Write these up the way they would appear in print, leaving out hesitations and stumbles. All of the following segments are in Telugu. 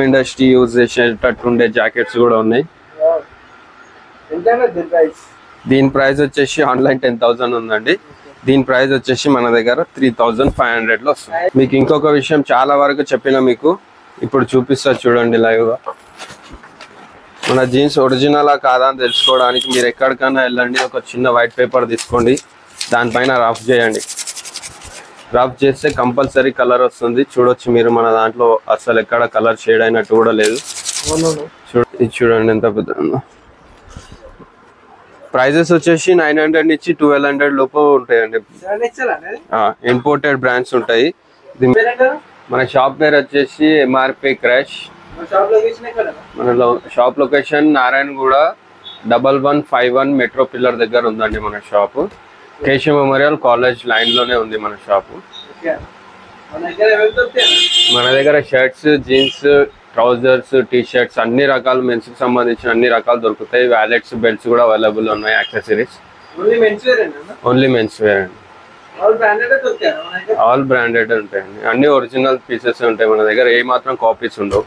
ఇండస్ట్రీ యూజ్ చేసేటట్టు ఉండే జాకెట్స్ కూడా ఉన్నాయి. దీని ప్రైస్ వచ్చేసి ఆన్లైన్ 10,000 ఉందండి. దీని ప్రైస్ వచ్చేసి మన దగ్గర 3,500 లో వస్తుంది. మీకు ఇంకొక విషయం చాలా వరకు చెప్పిన మీకు ఇప్పుడు చూపిస్తా చూడండి లైవ్ గా. మన జీన్స్ ఒరిజినలా కాదా అని తెలుసుకోవడానికి మీరు ఎక్కడికైనా వెళ్ళండి, ఒక చిన్న వైట్ పేపర్ తీసుకోండి, దానిపైన రఫ్ చేయండి. రఫ్ చేస్తే కంపల్సరీ కలర్ వస్తుంది. చూడొచ్చు మీరు మన దాంట్లో అసలు ఎక్కడ కలర్ షేడ్ అయినట్టు కూడా లేదు. ఇది చూడండి ఎంత పెద్ద. ప్రైజెస్ వచ్చేసి 900 నుంచి 1200 లోపు ఉంటాయండి. ఇంపోర్టెడ్ బ్రాండ్స్ ఉంటాయి. మన షాప్ పేరు వచ్చేసి MRP క్రాష్. మన shop location Narayanguda 1151 metro pillar దగ్గర ఉందండి మన shop. Keshav memorial college line లోనే ఉంది మన షాపు. మన దగ్గర shirts, jeans, trousers, T shirts అన్ని రకాలు, మెన్స్ కి సంబంధించిన అన్ని రకాలు దొరుకుతాయి. వ్యాలెట్స్, బెల్ట్స్ కూడా అవైలబుల్ ఉన్నాయి. యాక్సెసరీస్ ఓన్లీ మెన్స్ వేర్ అండి. ఆల్ బ్రాండెడ్ ఉంటాయండి. అన్ని ఒరిజినల్ పీసెస్ ఉంటాయి మన దగ్గర. ఏ మాత్రం కాపీస్ ఉండవు.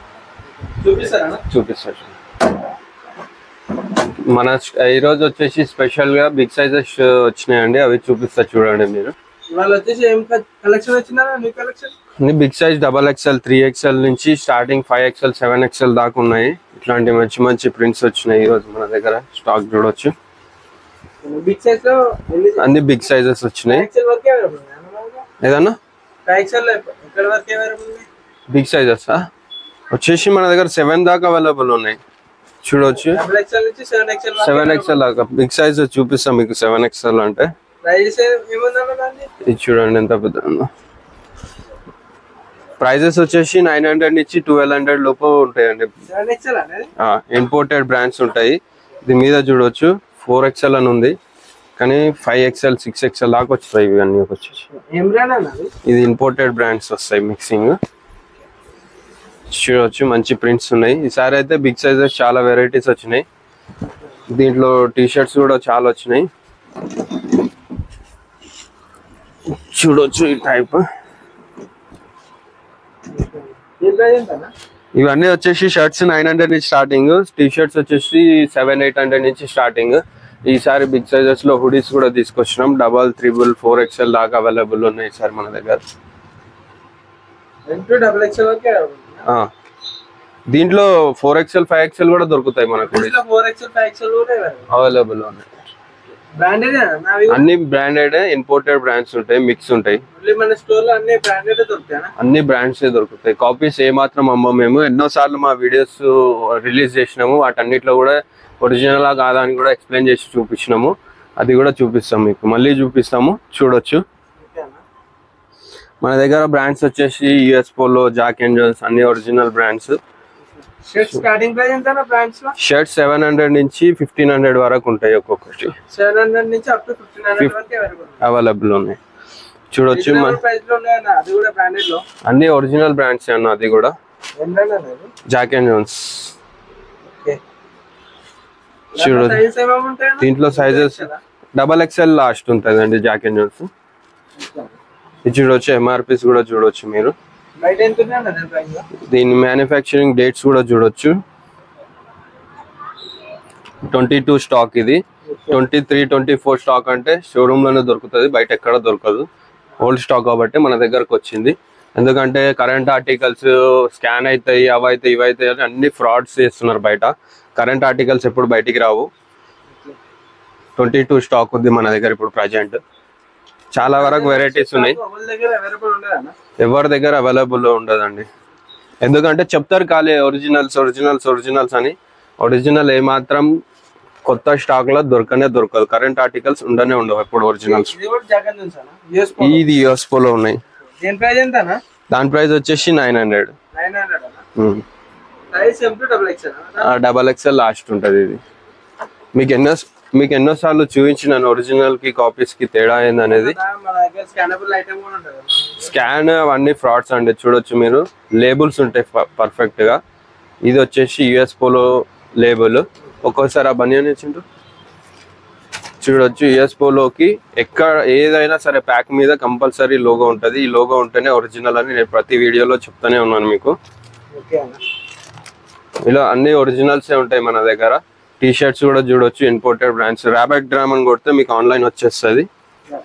చూపిస్తారు. మన ఈరోజు వచ్చేసి స్పెషల్ గా బిగ్ సైజెస్ వచ్చినాయండి, అవి చూపిస్తా చూడండి మీరు. బిగ్ సైజ్ XXL, 3XL నుంచి స్టార్టింగ్ 5XL, 7XL దాకా ఉన్నాయి. ఇట్లాంటి మంచి మంచి ప్రింట్స్ వచ్చినాయి ఈ రోజు మన దగ్గర. స్టాక్ చూడొచ్చు. అన్ని బిగ్ సైజెస్ వచ్చినాయి. ఏదన్నా బిగ్ సైజెస్ వచ్చేసి మన దగ్గర 7 దాకా అవైలబుల్ ఉన్నాయి. చూడొచ్చు. 7XL దాకా బిగ్ సైజ్ చూపిస్తాం మీకు. 7XL అంటే ఇది చూడండి ఎంత పెద్ద. ప్రైజెస్ వచ్చేసి 900 నుంచి 1200 లోపు ఉంటాయండి. ఇంపోర్టెడ్ బ్రాండ్స్ ఉంటాయి. దీని మీద చూడొచ్చు 4XL అని ఉంది, కానీ 5XL, 6XL దాకా వస్తాయి. ఇవన్నీ వచ్చేసి ఇది ఇంపోర్టెడ్ బ్రాండ్స్ వస్తాయి మిక్సింగ్. చూడొచ్చు మంచి ప్రింట్స్ ఉన్నాయి. ఈసారి అయితే బిగ్ సైజెస్ చాలా వెరైటీస్ వచ్చినాయి. దీంట్లో టీ షర్ట్స్ కూడా చాలా వచ్చినాయి. చూడొచ్చు ఈ టైప్. ఇవన్నీ వచ్చేసి షర్ట్స్ 900 నుంచి స్టార్టింగ్, టీ షర్ట్స్ వచ్చేసి 700-800 నుంచి స్టార్టింగ్. ఈసారి బిగ్ సైజెస్ లో హుడీస్ కూడా తీసుకొచ్చినాం. 2, 3, 4XL దాకా అవైలబుల్ ఉన్నాయి సార్ మన దగ్గర. దీంట్లో 4XL, 5XL కూడా దొరుకుతాయి మనకు. అవైలబుల్ ఉన్నాయి. అన్ని బ్రాండెడ్, ఇంపోర్టెడ్ బ్రాండ్స్ ఉంటాయి, మిక్స్ ఉంటాయి. అన్ని బ్రాండ్స్ దొరుకుతాయి. కాపీస్ ఏ మాత్రం అమ్మం మేము. ఎన్నోసార్లు మా వీడియోస్ రిలీజ్ చేసినాము. వాటన్నిటిలో కూడా ఒరిజినల్ కాదా అని కూడా ఎక్స్ప్లెయిన్ చేసి చూపించినాము. అది కూడా చూపిస్తాం మీకు, మళ్ళీ చూపిస్తాము. చూడొచ్చు. మన దగ్గర బ్రాండ్స్ వచ్చేసి US polo, Jack and Jones అన్ని ఒరిజినల్ బ్రాండ్స్. షర్ట్స్ 700 నుంచి 1500 వరకు ఉంటాయి. ఒక్కొక్కటి అవైలబుల్ ఉన్నాయి. చూడొచ్చు. అన్ని ఒరిజినల్ బ్రాండ్స్ అన్న. అది కూడా జాక్ అండ్ జోన్స్. చూడొచ్చు. దీంట్లో సైజెస్ XXL లాస్ట్ ఉంటుంది అండి జాక్ అండ్ జోన్స్. ఇది చూడొచ్చు. MRPs కూడా చూడొచ్చు మీరు. దీని మ్యానుఫ్యాక్చరింగ్ డేట్స్ కూడా చూడొచ్చు. 22 స్టాక్. ఇది 23, 24 స్టాక్ అంటే షోరూమ్ లోనే దొరుకుతుంది, బయట ఎక్కడ దొరకదు. ఓల్డ్ స్టాక్ కాబట్టి మన దగ్గరకు వచ్చింది. ఎందుకంటే కరెంట్ ఆర్టికల్స్ స్కాన్ అవుతాయి, అవైతే ఇవైతే అన్ని ఫ్రాడ్స్ చేస్తున్నారు బయట. కరెంట్ ఆర్టికల్స్ ఎప్పుడు బయటికి రావు. 22 స్టాక్ ఉంది మన దగ్గర ఇప్పుడు ప్రజెంట్. చాలా వరకు వెరైటీస్ ఉన్నాయి. ఎవరి దగ్గర అవైలబుల్ ఉండదండి. ఎందుకంటే చెప్తారు ఖాళీ ఒరిజినల్స్ అని. ఒరిజినల్ ఏ మాత్రం కొత్త స్టాక్ లో దొరకదు. కరెంట్ ఆర్టికల్స్ ఉండవు ఎప్పుడు ఒరిజినల్స్. ఇది US పోలో ఉన్నాయి. దాని ప్రైస్ వచ్చేసి 900. XXL లాస్ట్ ఉంటుంది. ఇది మీకు ఎన్నోసార్లు చూపించినాను ఒరిజినల్ కి కాపీస్ కి తేడా ఏందనేది. స్కాన్ అవన్నీ ఫ్రాడ్స్ అండి. చూడొచ్చు మీరు. లేబుల్స్ ఉంటాయి పర్ఫెక్ట్ గా. ఇది వచ్చేసి US పోలో లేబుల్. ఒక్కోసారి ఆ బనియన్ ఇచ్చిండు చూడొచ్చు. US పోలోకి ఎక్కడ ఏదైనా సరే ప్యాక్ మీద కంపల్సరీ లోగో ఉంటుంది. ఈ లోగో ఉంటేనే ఒరిజినల్ అని నేను ప్రతి వీడియోలో చెప్తానే ఉన్నాను మీకు. ఇలా అన్ని ఒరిజినల్సే ఉంటాయి మన దగ్గర. టీ షర్ట్స్ కూడా చూడొచ్చు, ఇంపోర్టెడ్ బ్రాండ్స్. రాబర్ట్ డ్రామ్ అని కొడితే మీకు ఆన్లైన్ వచ్చేస్తుంది.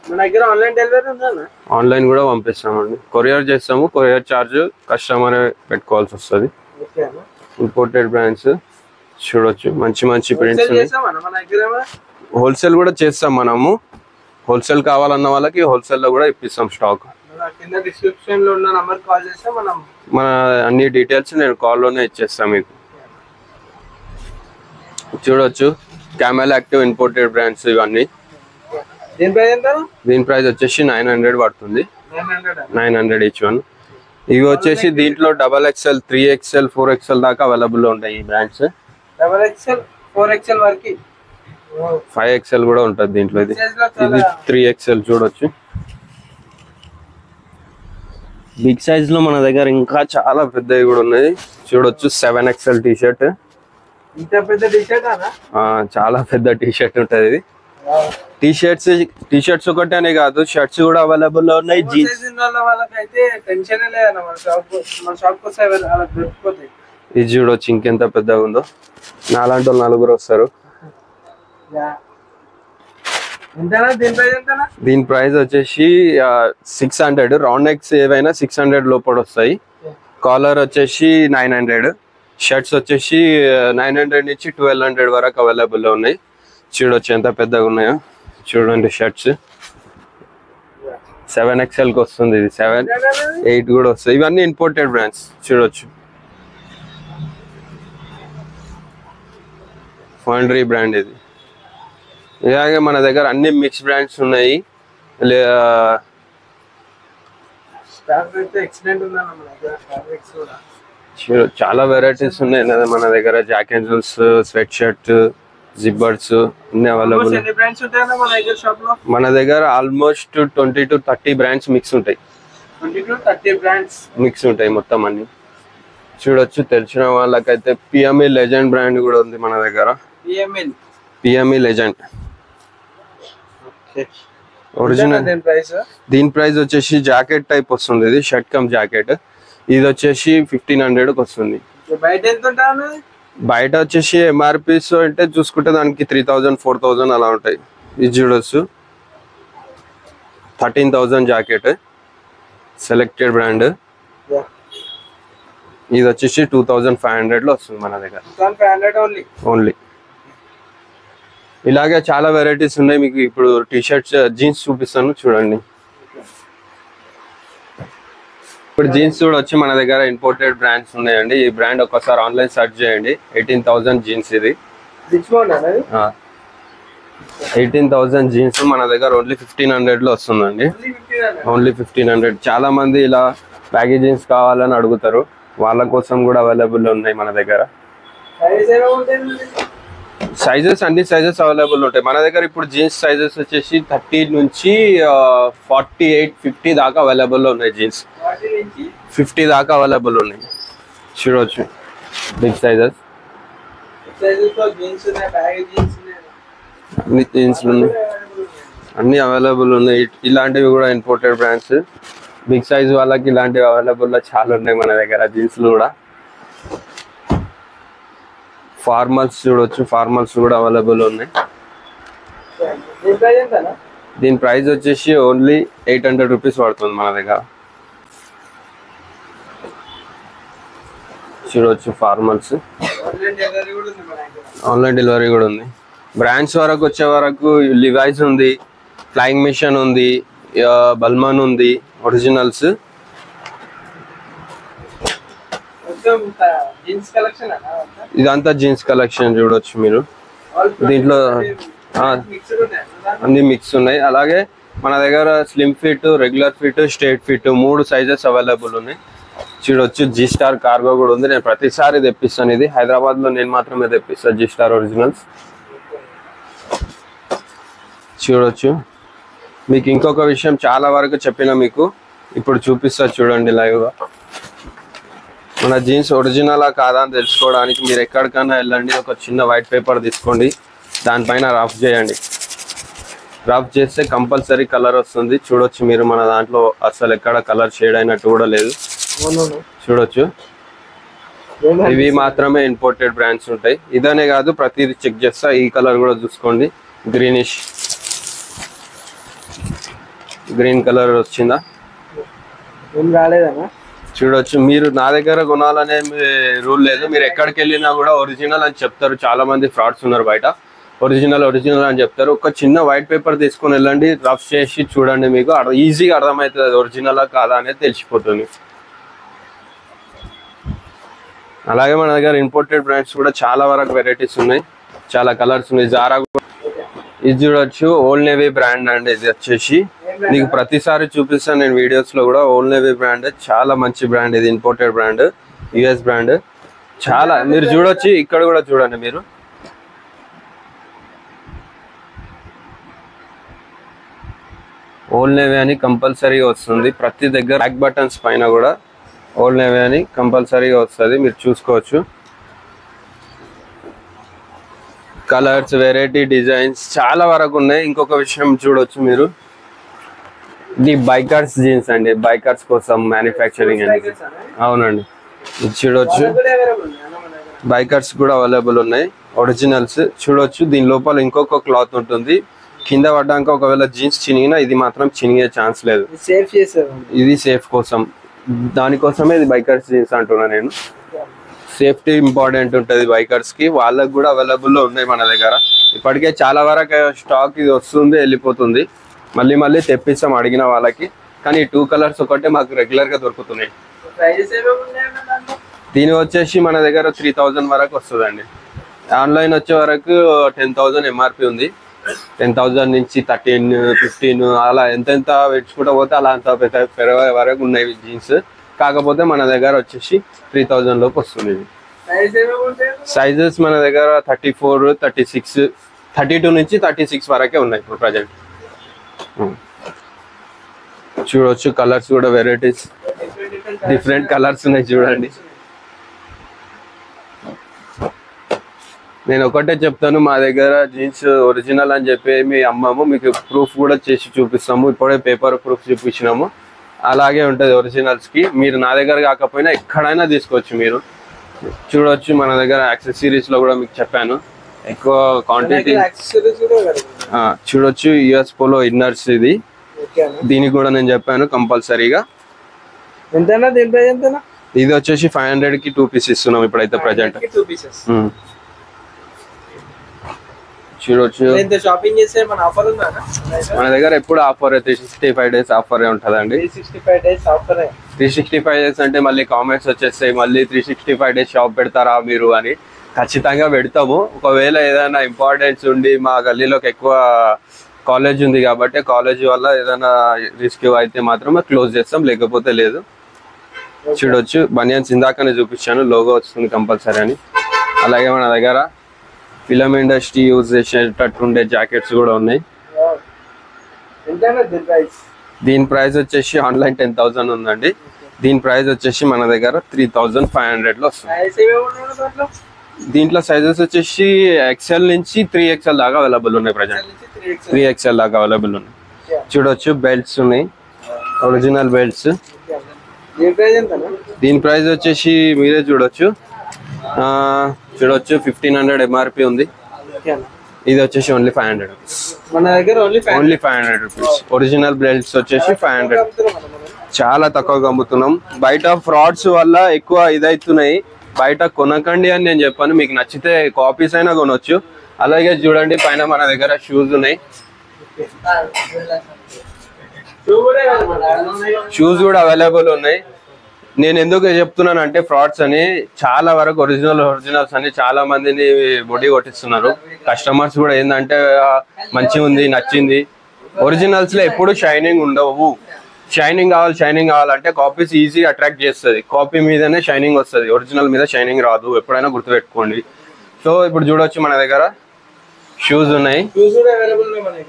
మన దగ్గర ఆన్లైన్ డెలివరీ ఉందా? ఆన్లైన్ కూడా పంపిస్తామండి, కొరియర్ చేస్తాము. కొరియర్ ఛార్జ్ కస్టమర్ పెట్టుకోవాల్సి వస్తుంది. ఇంపోర్టెడ్ బ్రాండ్స్ చూడొచ్చు, మంచి మంచి ప్రింట్స్ ఉన్నాయి. హోల్సేల్ కూడా చేస్తాం మనము. హోల్సేల్ కావాలన్న వాళ్ళకి హోల్సేల్ లో కూడా ఇప్పిస్తాం స్టాక్. డిస్క్రిప్షన్ లో ఉన్న నంబర్ కాల్ చేస్తే మన అన్ని డీటెయిల్స్ నేను కాల్లోనే ఇచ్చేస్తాను మీకు. చూడొచ్చు, క్యామెల్ యాక్టివ్ ఇంపోర్టెడ్ బ్రాండ్స్ ఇవన్నీ. దీని ప్రైస్ వచ్చేసి 900 పడుతుంది. 900 ఈచ్ వన్. ఇవి వచ్చేసి దీంట్లో XXL, 3XL, 4XL దాకా అవైలబుల్ ఉంటాయి ఈ బ్రాండ్స్. XXL, 4XL వరకు, 5XL కూడా ఉంటుంది దీంట్లో. ఇది 3XL చూడొచ్చు. బిగ్ సైజ్ లో మన దగ్గర ఇంకా చాలా పెద్దవి కూడా ఉన్నాయి. చూడొచ్చు 7XL టీ షర్ట్. చాలా పెద్ద టీ షర్ట్ ఉంటుంది ఇది. టీ షర్ట్స్ ఒకటేనే కాదు, షర్ట్స్ కూడా అవైలబుల్ లో ఉన్నాయి. ఇది చూడొచ్చు ఇంకెంత పెద్దగా ఉందో. నాలాంటి వాళ్ళు 4 వస్తారు. దీని ప్రైస్ వచ్చేసి 600. రౌండ్ నెక్స్ ఏవైనా 600 లోపల వస్తాయి. కాలర్ వచ్చేసి 900. షర్ట్స్ వచ్చేసి 900 నుంచి 1200 వరకు అవైలబుల్ లో ఉన్నాయి. చూడొచ్చు ఎంత పెద్దగా ఉన్నాయో. చూడండి షర్ట్స్ 7XL కి వస్తుంది. ఇది 7, 8 కూడా వస్తాయి. ఇవన్నీ ఇంపోర్టెడ్ బ్రాండ్స్. చూడొచ్చు ఫౌండరీ బ్రాండ్ ఇది. ఇలాగే మన దగ్గర అన్ని మిక్స్ బ్రాండ్స్ ఉన్నాయి. చాలా వెరైటీస్ ఉన్నాయి మన దగ్గర. Jack and Jones, sweatshirt, జిబ్బర్స్ అన్ని అవైలబుల్. మన దగ్గర ఆల్మోస్ట్ 20 to 30 బ్రాండ్స్ మిక్స్ ఉంటాయి. మిక్స్ ఉంటాయి మొత్తం అన్ని. చూడొచ్చు, తెలిసిన వాళ్ళకైతే PME లెజెండ్ బ్రాండ్ కూడా ఉంది మన దగ్గర. PME legend original. దీని ప్రైస్ వచ్చేసి జాకెట్ టైప్ వస్తుంది. ఇది షర్ట్ కమ్ జాకెట్. ఇది వచ్చేసి 1500 వస్తుంది. బయట వచ్చేసి MRPs అంటే చూసుకుంటే దానికి 3000, 4000 అలా ఉంటాయి. ఇది చూడొచ్చు 13,000 జాకెట్, సెలెక్టెడ్ బ్రాండ్. ఇది వచ్చేసి 2500 లో వస్తుంది మన దగ్గర ఓన్లీ. ఇలాగే చాలా వెరైటీస్ ఉన్నాయి మీకు. ఇప్పుడు టీ షర్ట్స్, జీన్స్ చూపిస్తాను చూడండి. ఇప్పుడు జీన్స్ కూడా వచ్చి మన దగ్గర ఇంపోర్టెడ్ బ్రాండ్స్ ఉన్నాయండి. ఈ బ్రాండ్ ఒక్కసారి ఆన్లైన్ సెర్చ్ చేయండి. 18,000 జీన్స్. ఇది 18,000 జీన్స్ మన దగ్గర ఓన్లీ 1500 లో వస్తుందండి. ఓన్లీ 1500. చాలా మంది ఇలా బ్యాగీ జీన్స్ కావాలని అడుగుతారు. వాళ్ళ కోసం కూడా అవైలబుల్ ఉన్నాయి మన దగ్గర. సైజెస్ అన్ని సైజెస్ అవైలబుల్ ఉంటాయి మన దగ్గర. ఇప్పుడు జీన్స్ సైజెస్ వచ్చేసి 30 నుంచి 48, 50 దాకా అవైలబుల్ ఉన్నాయి. జీన్స్ 50 దాకా అవైలబుల్ ఉన్నాయి. చూడవచ్చు బిగ్ సైజెస్. అన్ని జీన్స్లు ఉన్నాయి, అన్ని అవైలబుల్ ఉన్నాయి. ఇలాంటివి కూడా ఇంపోర్టెడ్ బ్రాండ్స్. బిగ్ సైజ్ వాళ్ళకి ఇలాంటివి అవైలబుల్ చాలా ఉన్నాయి మన దగ్గర. జీన్స్లు కూడా. ఫార్మల్స్ చూడొచ్చు, ఫార్మల్స్ కూడా అవైలబుల్ ఉన్నాయి. దీని ప్రైస్ వచ్చేసి ఓన్లీ 800 రూపీస్ పడుతుంది మన దగ్గర. చూడొచ్చు ఫార్మల్స్. ఆన్లైన్ డెలివరీ కూడా ఉంది. బ్రాండ్స్ వరకు వచ్చే వరకు లివైస్ ఉంది, ఫ్లయింగ్ మిషన్ ఉంది, బల్మాన్ ఉంది, ఒరిజినల్స్. ఇదంతా జీన్స్ కలెక్షన్ చూడొచ్చు మీరు. దీంట్లో అన్ని మిక్స్ ఉన్నాయి. అలాగే మన దగ్గర slim fit, regular fit, straight fit 3 sizes available ఉన్నాయి. చూడొచ్చు జీ స్టార్ కార్గో కూడా ఉంది. నేను ప్రతిసారి తెప్పిస్తాను. ఇది హైదరాబాద్ లో నేను మాత్రమే తెప్పిస్తాను జీ స్టార్ ఒరిజినల్స్. చూడొచ్చు. మీకు ఇంకొక విషయం చాలా వరకు చెప్పినా మీకు ఇప్పుడు చూపిస్తా చూడండి లైవ్ గా. మన జీన్స్ ఒరిజినలా కాదా అని తెలుసుకోవడానికి మీరు ఎక్కడికైనా వెళ్ళండి. ఒక చిన్న వైట్ పేపర్ తీసుకోండి, దానిపైన రఫ్ చేయండి. రఫ్ చేస్తే కంపల్సరీ కలర్ వస్తుంది. చూడొచ్చు మీరు, మన దాంట్లో అసలు ఎక్కడ కలర్ షేడ్ అయినట్టు కూడా లేదు. చూడొచ్చు ఇవి మాత్రమే ఇంపోర్టెడ్ బ్రాండ్స్ ఉంటాయి. ఇదనే కాదు ప్రతిదీ చెక్ చేస్తా. ఈ కలర్ కూడా చూసుకోండి, గ్రీనిష్ గ్రీన్ కలర్ వచ్చిందా ఏం రాలేదన్నా. చూడొచ్చు. మీరు నా దగ్గర కొనాలనే రూల్ లేదు. మీరు ఎక్కడికి వెళ్ళినా కూడా ఒరిజినల్ అని చెప్తారు. చాలా మంది ఫ్రాడ్స్ ఉన్నారు బయట. ఒరిజినల్ ఒరిజినల్ అని చెప్తారు. ఒక చిన్న వైట్ పేపర్ తీసుకొని వెళ్ళండి, రఫ్ చేసి చూడండి, మీకు ఈజీగా అర్థమవుతుంది అది ఒరిజినలా కాదా అనేది తెలిసిపోతుంది. అలాగే మన దగ్గర ఇంపోర్టెడ్ బ్రాండ్స్ కూడా చాలా వరకు వెరైటీస్ ఉన్నాయి, చాలా కలర్స్ ఉన్నాయి. జారా ఇది చూడొచ్చు, ఓల్డ్ నేవీ బ్రాండ్ అండి. ఇది వచ్చేసి నీకు ప్రతిసారి చూపిస్తాను నేను వీడియోస్ లో కూడా. ఓల్డ్ నేవీ బ్రాండ్ చాలా మంచి బ్రాండ్. ఇది ఇంపోర్టెడ్ బ్రాండ్, యుఎస్ బ్రాండ్. చాలా మీరు చూడొచ్చు. ఇక్కడ కూడా చూడండి మీరు, ఓల్డ్ నేవీ అని కంపల్సరీగా వస్తుంది ప్రతి దగ్గర. బ్యాక్ బటన్స్ పైన కూడా ఓల్డ్ నేవీ అని కంపల్సరీగా వస్తుంది, మీరు చూసుకోవచ్చు. కలర్స్, వెరైటీ డిజైన్స్ చాలా వరకు ఉన్నాయి. ఇంకొక విషయం చూడొచ్చు మీరు, ఇది బైకర్స్ జీన్స్ అండి, బైకర్స్ కోసం మ్యానుఫ్యాక్చరింగ్ అండి. అవునండి, ఇది చూడొచ్చు. బైకర్స్ కూడా అవైలబుల్ ఉన్నాయి, ఒరిజినల్స్ చూడొచ్చు. దీని లోపల ఇంకొక క్లాత్ ఉంటుంది, కింద పడ్డాక ఒకవేళ జీన్స్ చినిగినా ఇది మాత్రం చినిగే ఛాన్స్ లేదు. ఇది సేఫ్ కోసం, దానికోసమే ఇది బైకర్స్ జీన్స్ అంటున్నా నేను. సేఫ్టీ ఇంపార్టెంట్ ఉంటుంది బైకర్స్ కి. వాళ్ళకి కూడా అవైలబుల్ ఉన్నాయి మన దగ్గర. ఇప్పటికే చాలా వరకు స్టాక్ ఇది వస్తుంది, వెళ్ళిపోతుంది. మళ్ళీ మళ్ళీ తెప్పిస్తాం అడిగిన వాళ్ళకి. కానీ ఈ 2 కలర్స్ ఒకటే మాకు రెగ్యులర్ గా దొరుకుతున్నాయి. దీని వచ్చేసి మన దగ్గర 3000 వరకు వస్తుందండి. ఆన్లైన్ వచ్చే వరకు 10,000 ఎంఆర్పి ఉంది. 10,000 నుంచి 13, 15 అలా ఎంతెంత పెంచుకుంటూ పోతే అలా అంత పెరగే వరకు ఉన్నాయి జీన్స్. కాకపోతే మన దగ్గర వచ్చేసి 3000 లోపు వస్తుంది. సైజెస్ మన దగ్గర 34, 36, 32 నుంచి 36 వరకే ఉన్నాయి ఇప్పుడు ప్రజెంట్. చూడొచ్చు. కలర్స్ కూడా వెరైటీస్, డిఫరెంట్ కలర్స్ ఉన్నాయి చూడండి. నేను ఒకటే చెప్తాను, మా దగ్గర జీన్స్ ఒరిజినల్ అని చెప్పి మీ అమ్మము, మీకు ప్రూఫ్ కూడా చేసి చూపిస్తాము. ఇప్పుడే పేపర్ ప్రూఫ్ చూపించినాము. అలాగే ఉంటుంది ఒరిజినల్స్ కి. మీరు నా దగ్గర కాకపోయినా ఎక్కడైనా తీసుకోవచ్చు. మీరు చూడొచ్చు. మన దగ్గర యాక్సెసరీస్ లో కూడా మీకు చెప్పాను ఎక్కువ క్వాంటిటీ. చూడొచ్చు, యుఎస్ పోలో ఇన్నర్స్ ఇది. దీనికి కూడా నేను చెప్పాను కంపల్సరీగా. ఇది వచ్చేసి 500 కి 2 పీస్ ఇస్తున్నాం ఇప్పుడైతే ప్రజెంట్. చూడొచ్చు. షాపింగ్ చేస్తే మన ఆఫర్ ఉందా? మన దగ్గర ఎప్పుడు ఆఫర్ 365 days ఆఫర్ ఉంటదండి. 365 days ఆఫర్. 365 days అంటే మళ్ళీ కామెంట్స్ వచ్చేస్తాయి, మళ్ళీ 365 days షాప్ పెడతారా మీరు అని. ఖచ్చితంగా పెడతాము. ఒకవేళ ఏదైనా ఇంపార్టెన్స్ ఉండి, మా గల్లీలోకి ఎక్కువ కాలేజ్ ఉంది కాబట్టి కాలేజ్ వల్ల ఏదైనా రిస్క్ అయితే మాత్రం క్లోజ్ చేస్తాం, లేకపోతే లేదు. చూడొచ్చు. బనియన్స్ ఇందాకనే చూపించాను, లోగో వస్తుంది కంపల్సరీ అని. అలాగే మన దగ్గర ఫిల్మ్ ఇండస్ట్రీ యూజ్ చేసేటట్టుండే జాకెట్స్ కూడా ఉన్నాయి. దీని ప్రైస్ వచ్చేసి ఆన్లైన్ 10,000 ఉందండి. దీని ప్రైస్ వచ్చేసి మన దగ్గర 3,500 లో వస్తుంది. దీంట్లో సైజెస్ వచ్చేసి XL నుంచి 3XL దాకా అవైలబుల్ ఉన్నాయి. ప్రజెంట్ 3XL దాకా అవైలబుల్ ఉన్నాయి. చూడొచ్చు. బెల్ట్స్ ఉన్నాయి, ఒరిజినల్ బెల్ట్స్. దీని ప్రైస్ వచ్చేసి మీరే చూడొచ్చు. 1500 ఎంఆర్పి ఉంది. ఇది వచ్చేసి ఓన్లీ 500 రూపీస్. మన దగ్గర ఓన్లీ 500 రూపీస్. ఒరిజినల్ బెల్ట్స్ వచ్చేసి 500. చాలా తక్కువగా అమ్ముతున్నాం. బయట ఫ్రాడ్స్ వల్ల ఎక్కువ ఇదవుతున్నాయి. బయట కొనకండి అని నేను చెప్పాను. మీకు నచ్చితే కాపీస్ అయినా కొనొచ్చు. అలాగే చూడండి, పైన మన దగ్గర షూస్ ఉన్నాయి. షూస్ కూడా అవైలబుల్ ఉన్నాయి. నేను ఎందుకు చెప్తున్నాను అంటే ఫ్రాడ్స్ అని, చాలా వరకు ఒరిజినల్స్ అని చాలా మందిని బొడి కొట్టిస్తున్నారు. కస్టమర్స్ కూడా ఏంటంటే మంచిగా ఉంది, నచ్చింది. ఒరిజినల్స్ లో ఎప్పుడు షైనింగ్ ఉండవు. షైనింగ్ కావాలంటే కాపీస్ ఈజీ అట్రాక్ట్ చేస్తుంది. కాపీ మీదనే షైనింగ్ వస్తుంది, ఒరిజినల్ మీద షైనింగ్ రాదు. ఎప్పుడైనా గుర్తుపెట్టుకోండి. సో ఇప్పుడు చూడొచ్చు, మన దగ్గర షూస్ ఉన్నాయి.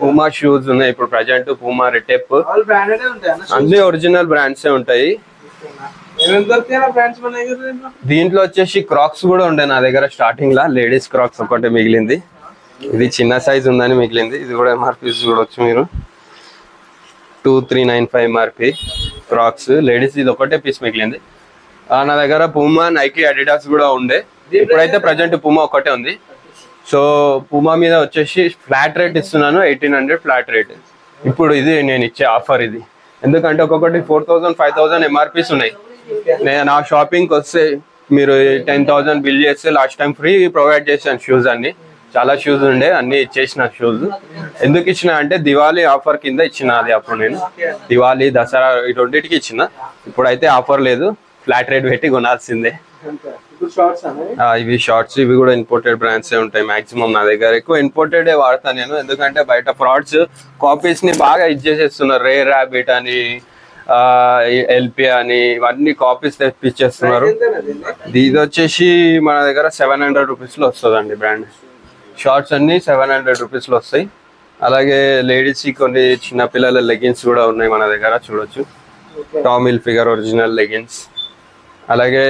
పూమా షూస్ ఉన్నాయి ఇప్పుడు ప్రజెంట్. పూమా, రెటెప్ అన్ని ఒరిజినల్ బ్రాండ్సే ఉంటాయి. దీంట్లో వచ్చేసి క్రాక్స్ కూడా ఉండే నా దగ్గర స్టార్టింగ్ లా. లేడీస్ క్రాక్స్ ఒకటే మిగిలింది. ఇది చిన్న సైజ్ ఉందని మిగిలింది. ఇది కూడా ఎంఆర్పి చూడొచ్చు మీరు, 2395 ఎంఆర్పి క్రాక్స్ లేడీస్. ఇది ఒకటే పీస్ మిగిలింది. నా దగ్గర పూమా, నైకీ, అడిడాస్ కూడా ఉండే. ఇప్పుడైతే ప్రజెంట్ పూమా ఒకటే ఉంది. సో పూమా మీద వచ్చేసి ఫ్లాట్ రేట్ ఇస్తున్నాను, 1800 ఫ్లాట్ రేట్. ఇప్పుడు ఇది నేను ఇచ్చే ఆఫర్ ఇది. ఎందుకంటే ఒక్కొక్కటి 4000 5000 ఎంఆర్పీస్ ఉన్నాయి. నేను నా షాపింగ్కి వస్తే మీరు 10,000 బిల్ చేస్తే లాస్ట్ టైం ఫ్రీ ప్రొవైడ్ చేశాను షూస్ అన్ని. చాలా షూస్ ఉండే, అన్ని ఇచ్చేసిన షూస్. ఎందుకు ఇచ్చిన అంటే దివాళీ ఆఫర్ కింద ఇచ్చిన. అది అప్పుడు నేను దివాళీ, దసరా ఈ రెండింటికి ఇచ్చిన. ఇప్పుడైతే ఆఫర్ లేదు, ఫ్లాట్ రేట్ పెట్టి కొనాల్సిందే. ఇవి షార్ట్స్, ఇవి కూడా ఇంపోర్టెడ్ బ్రాండ్స్ ఉంటాయి మాక్సిమం. నా దగ్గర ఎక్కువ ఇంపోర్టెడ్ వాడతాను నేను. ఎందుకంటే బయట ఫ్రాడ్స్ కాపీస్ ని బాగా ఇచ్చేసేస్తున్నారు. రేర్ ర్యాబిట్ అని, ఎల్పి అని, ఇవన్నీ కాపీస్ తెప్పించేస్తున్నారు. ఇది వచ్చేసి మన దగ్గర 700 రూపీస్ లో వస్తుందండి. బ్రాండ్ షార్ట్స్ అన్ని 700 రూపీస్ లో వస్తాయి. అలాగే లేడీస్ కి కొన్ని చిన్న పిల్లల లెగిన్స్ కూడా ఉన్నాయి మన దగ్గర, చూడొచ్చు. Tom Hilfiger original leggings. అలాగే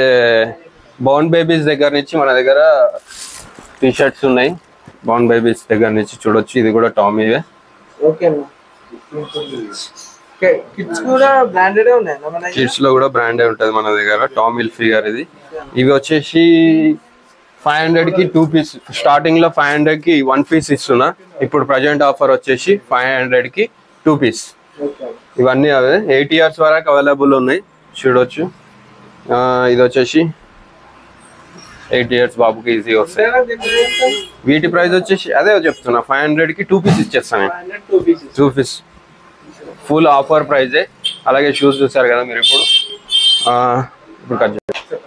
బోర్న్ బేబీస్ దగ్గర నుంచి మన దగ్గర టీ షర్ట్స్ ఉన్నాయి. బోర్న్ బేబీస్ దగ్గర నుంచి చూడొచ్చు. ఇది కూడా టామీవే. కిడ్స్ లో కూడా బ్రాండే ఉంటది మన దగ్గర. టామ్ హిల్ఫిగర్ ఇది. ఇవి వచ్చేసి 500 కి 2 పీస్. స్టార్టింగ్ లో 500 కి 1 పీస్ ఇస్తున్నా. ఇప్పుడు ప్రజెంట్ ఆఫర్ వచ్చేసి 500 కి 2 పీస్. ఇవన్నీ అవే 8 ఇయర్స్ వరకు అవైలబుల్ ఉన్నాయి, చూడొచ్చు. ఇది వచ్చేసి 8 ఇయర్స్ బాబుకి ఈజీ వస్తాయి. వీటి ప్రైస్ వచ్చేసి అదే చెప్తున్నా, 500 కి 2 పీస్ ఇచ్చేస్తాను. 2 పీస్ ఫుల్ ఆఫర్ ప్రైజే. అలాగే షూస్ చూసారు కదా మీరు. ఇప్పుడు కట్ చేయండి.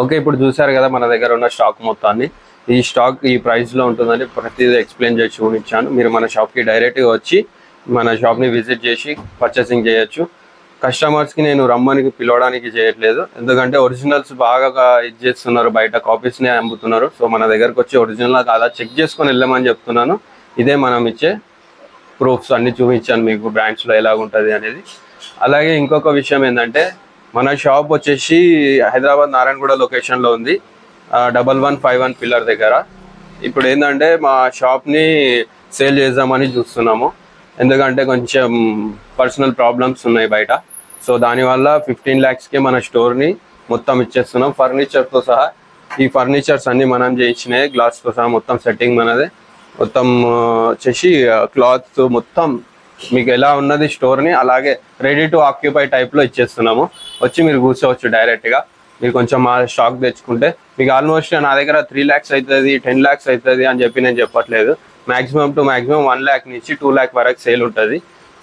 ఓకే, ఇప్పుడు చూసారు కదా మన దగ్గర ఉన్న స్టాక్ మొత్తాన్ని. ఈ స్టాక్ ఈ ప్రైస్ లో ఉంటుందని ప్రతిదీ ఎక్స్ప్లెయిన్ చేసి చూపించాను. మీరు మన షాప్కి డైరెక్ట్గా వచ్చి మన షాప్ని విజిట్ చేసి పర్చేసింగ్ చేయొచ్చు. కస్టమర్స్కి నేను రమ్మని పిలవడానికి చేయట్లేదు. ఎందుకంటే ఒరిజినల్స్ బాగా ఇది చేస్తున్నారు, బయట కాపీస్నే అమ్ముతున్నారు. సో మన దగ్గరకు వచ్చి ఒరిజినల్ కాదా చెక్ చేసుకొని వెళ్ళమని చెప్తున్నాను. ఇదే మనం ఇచ్చే ప్రూఫ్స్ అన్ని చూపించాను మీకు, బ్రాండ్స్లో ఎలాగుంటుంది అనేది. అలాగే ఇంకొక విషయం ఏంటంటే, మన షాప్ వచ్చేసి హైదరాబాద్ నారాయణగూడ లొకేషన్లో ఉంది, 1151 పిల్లర్ దగ్గర. ఇప్పుడు ఏంటంటే మా షాప్ని సేల్ చేద్దామని చూస్తున్నాము. ఎందుకంటే కొంచెం పర్సనల్ ప్రాబ్లమ్స్ ఉన్నాయి బయట. సో దానివల్ల 15 lakhsకే మన స్టోర్ని మొత్తం ఇచ్చేస్తున్నాం, ఫర్నిచర్తో సహా. ఈ ఫర్నిచర్స్ అన్ని మనం చేయించినాయి, గ్లాస్తో సహా మొత్తం సెట్టింగ్ మనదే. మొత్తం వచ్చేసి క్లాత్స్ మొత్తం మీకు ఎలా ఉన్నది స్టోర్ని అలాగే రెడీ టు ఆక్యుపై టైప్లో ఇచ్చేస్తున్నాము. వచ్చి మీరు కూర్చోవచ్చు డైరెక్ట్గా. మీరు కొంచెం మా స్టాక్ తెచ్చుకుంటే మీకు ఆల్మోస్ట్ నా దగ్గర 3 lakhs అవుతుంది, 10 lakhs అవుతుంది అని చెప్పి నేను చెప్పట్లేదు. మ్యాక్సిమం టు మ్యాక్సిమం 1 lakh నుంచి 2 lakh వరకు సేల్ ఉంటుంది.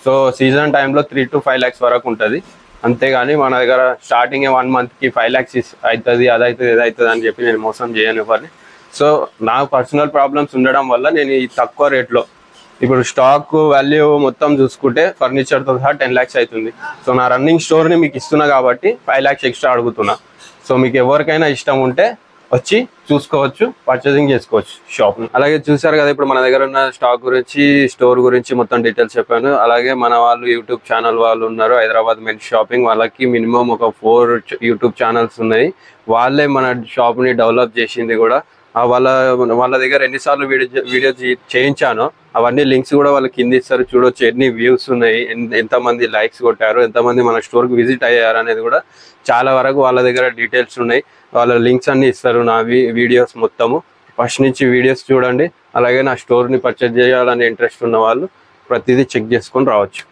సో సీజన్ టైంలో 3 to 5 lakhs వరకు ఉంటుంది. అంతేగాని మన దగ్గర స్టార్టింగ్ 1 monthకి 5 lakhs అవుతుంది, అదవుతుంది, ఇదవుతుంది అని చెప్పి నేను మోసం చేయను ఎవరిని. సో నా పర్సనల్ ప్రాబ్లమ్స్ ఉండడం వల్ల నేను ఈ తక్కువ రేట్లో ఇప్పుడు స్టాక్ వాల్యూ మొత్తం చూసుకుంటే ఫర్నిచర్తో సహా 10 lakhs అవుతుంది. సో నా రన్నింగ్ స్టోర్ని మీకు ఇస్తున్నా కాబట్టి 5 lakhs ఎక్స్ట్రా అడుగుతున్నా. సో మీకు ఎవరికైనా ఇష్టం ఉంటే వచ్చి చూసుకోవచ్చు, పర్చేసింగ్ చేసుకోవచ్చు షాప్ని. అలాగే చూసారు కదా ఇప్పుడు మన దగ్గర ఉన్న స్టాక్ గురించి, స్టోర్ గురించి మొత్తం డీటెయిల్స్ చెప్పాను. అలాగే మన వాళ్ళు యూట్యూబ్ ఛానల్ వాళ్ళు ఉన్నారు, హైదరాబాద్ మెన్స్ షాపింగ్. వాళ్ళకి మినిమం ఒక 4 యూట్యూబ్ ఛానల్స్ ఉన్నాయి. వాళ్ళే మన షాప్ని డెవలప్ చేసింది కూడా. వాళ్ళ దగ్గర ఎన్నిసార్లు వీడియో చేయించానో అవన్నీ లింక్స్ కూడా వాళ్ళకి కింద ఇస్తారు, చూడొచ్చు. ఎన్ని వ్యూస్ ఉన్నాయి, ఎంతమంది లైక్స్ కొట్టారు, ఎంతమంది మన స్టోర్కి విజిట్ అయ్యారు అనేది కూడా చాలా వరకు వాళ్ళ దగ్గర డీటెయిల్స్ ఉన్నాయి. వాళ్ళ లింక్స్ అన్ని ఇస్తారు, నా వీడియోస్ మొత్తము. ఫస్ట్ నుంచి వీడియోస్ చూడండి. అలాగే నా స్టోర్ని పర్చేజ్ చేయాలనే ఇంట్రెస్ట్ ఉన్న వాళ్ళు ప్రతిదీ చెక్ చేసుకొని రావచ్చు.